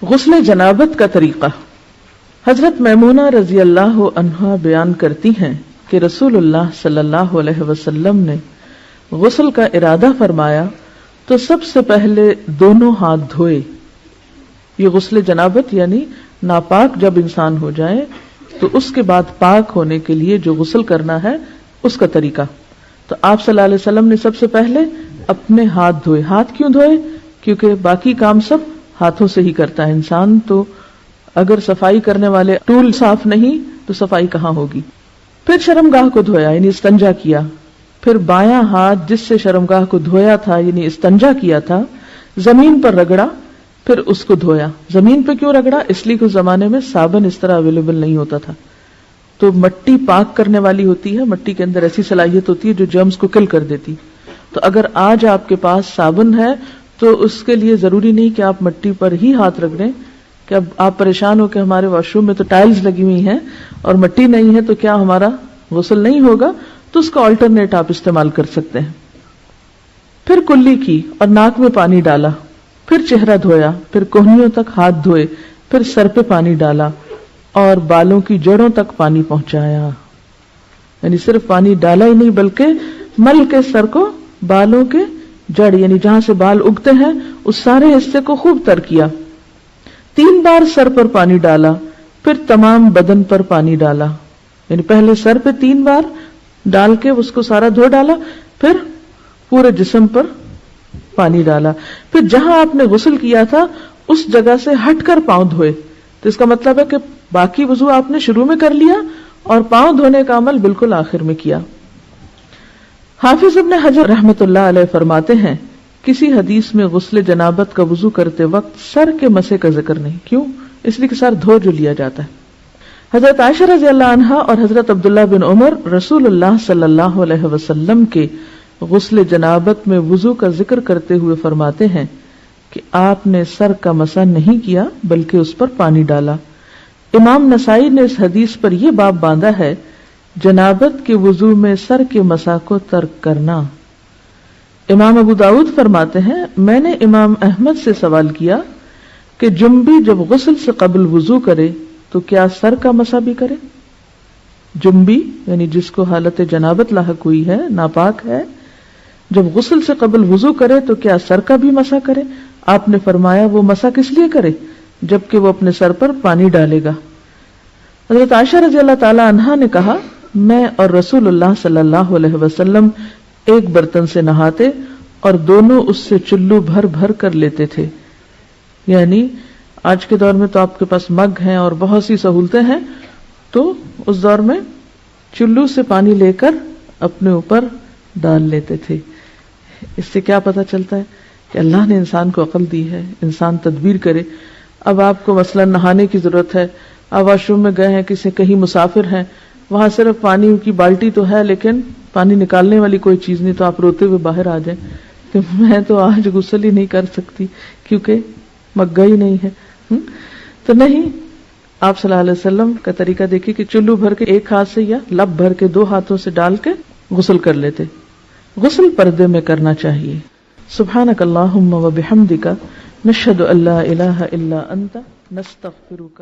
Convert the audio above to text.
غسل جنابت کا طریقہ۔ حضرت میمونہ رضی اللہ عنہا بیان کرتی ہیں کہ رسول اللہ صلی اللہ علیہ وسلم نے غسل کا ارادہ فرمایا تو سب سے پہلے دونوں ہاتھ دھوئے۔ یہ غسل جنابت یعنی ناپاک جب انسان ہو جائے تو اس کے بعد پاک ہونے کے لیے جو غسل کرنا ہے اس کا طریقہ۔ تو آپ صلی اللہ علیہ وسلم نے سب سے پہلے اپنے ہاتھ دھوئے۔ ہاتھ کیوں دھوئے؟ کیونکہ باقی کام سب ہاتھوں سے ہی کرتا ہے انسان، تو اگر صفائی کرنے والے ٹول صاف نہیں تو صفائی کہاں ہوگی۔ پھر شرمگاہ کو دھویا یعنی استنجا کیا، پھر بایاں ہاتھ جس سے شرمگاہ کو دھویا تھا یعنی استنجا کیا تھا زمین پر رگڑا، پھر اس کو دھویا۔ زمین پہ کیوں رگڑا؟ اس لیے کہ اس زمانے میں صابن اس طرح اویلیبل نہیں ہوتا تھا، تو مٹی پاک کرنے والی ہوتی ہے، مٹی کے اندر ایسی صلاحیت ہوتی ہے جو جرمز کو کل کر دیتی۔ تو اگر آج آپ کے پاس صابن ہے تو اس کے لیے ضروری نہیں کہ آپ مٹی پر ہی ہاتھ رگڑیں کہ اب آپ پریشان ہو کہ ہمارے واش روم میں تو ٹائلز لگی ہوئی ہیں اور مٹی نہیں ہے تو کیا ہمارا غسل نہیں ہوگا، تو اس کا آلٹرنیٹ آپ استعمال کر سکتے ہیں۔ پھر کلی کی اور ناک میں پانی ڈالا، پھر چہرہ دھویا، پھر کوہنیوں تک ہاتھ دھوئے، پھر سر پہ پانی ڈالا اور بالوں کی جڑوں تک پانی پہنچایا۔ یعنی صرف پانی ڈالا ہی نہیں بلکہ مل کے سر کو بالوں کے جڑ یعنی جہاں سے بال اگتے ہیں اس سارے حصے کو خوب تر کیا۔ 3 بار سر پر پانی ڈالا، پھر تمام بدن پر پانی ڈالا، یعنی پہلے سر پہ 3 بار ڈال کے اس کو سارا دھو ڈالا، پھر پورے جسم پر پانی ڈالا، پھر جہاں آپ نے غسل کیا تھا اس جگہ سے ہٹ کر پاؤں دھوئے۔ تو اس کا مطلب ہے کہ باقی وضو آپ نے شروع میں کر لیا اور پاؤں دھونے کا عمل بالکل آخر میں کیا۔ حافظ ابن حجر رحمۃ اللہ علیہ فرماتے ہیں کسی حدیث میں غسل جنابت کا وضو کرتے وقت سر کے مسے کا ذکر نہیں۔ کیوں؟ اس لیے کہ سر دھو جو لیا جاتا ہے۔ حضرت عائشہ رضی اللہ عنہا اور حضرت عبداللہ بن عمر رسول اللہ صلی اللہ علیہ وسلم کے غسل جنابت میں وضو کا ذکر کرتے ہوئے فرماتے ہیں کہ آپ نے سر کا مسح نہیں کیا بلکہ اس پر پانی ڈالا۔ امام نسائی نے اس حدیث پر یہ باب باندھا ہے جنابت کے وضو میں سر کے مسح کو ترک کرنا۔ امام ابو داؤد فرماتے ہیں میں نے امام احمد سے سوال کیا کہ جنبی جب غسل سے قبل وضو کرے تو کیا سر کا مسح بھی کرے؟ جنبی یعنی جس کو حالت جنابت لاحق ہوئی ہے، ناپاک ہے، جب غسل سے قبل وضو کرے تو کیا سر کا بھی مسح کرے؟ آپ نے فرمایا وہ مسح کس لیے کرے جبکہ وہ اپنے سر پر پانی ڈالے گا۔ حضرت عائشہ رضی اللہ تعالی عنہا نے کہا میں اور رسول اللہ صلی اللہ علیہ وسلم ایک برتن سے نہاتے اور دونوں اس سے چلو بھر بھر کر لیتے تھے۔ یعنی آج کے دور میں تو آپ کے پاس مگ ہیں اور بہت سی سہولتیں ہیں، تو اس دور میں چلو سے پانی لے کر اپنے اوپر ڈال لیتے تھے۔ اس سے کیا پتہ چلتا ہے کہ اللہ نے انسان کو عقل دی ہے، انسان تدبیر کرے۔ اب آپ کو مثلا نہانے کی ضرورت ہے، آپ واش روم میں گئے ہیں، کہیں مسافر ہیں، وہاں صرف پانی کی بالٹی تو ہے لیکن پانی نکالنے والی کوئی چیز نہیں، تو آپ روتے ہوئے باہر آ جائیں کہ میں تو آج غسل ہی نہیں کر سکتی کیونکہ مگا ہی نہیں ہے، تو نہیں، آپ صلی اللہ علیہ وسلم کا طریقہ دیکھیے کہ چلو بھر کے ایک ہاتھ سے یا لب بھر کے 2 ہاتھوں سے ڈال کے غسل کر لیتے۔ غسل پردے میں کرنا چاہیے۔ سبحانک اللہم و بحمدک نشہد ان لا الہ الا انت نستغفرک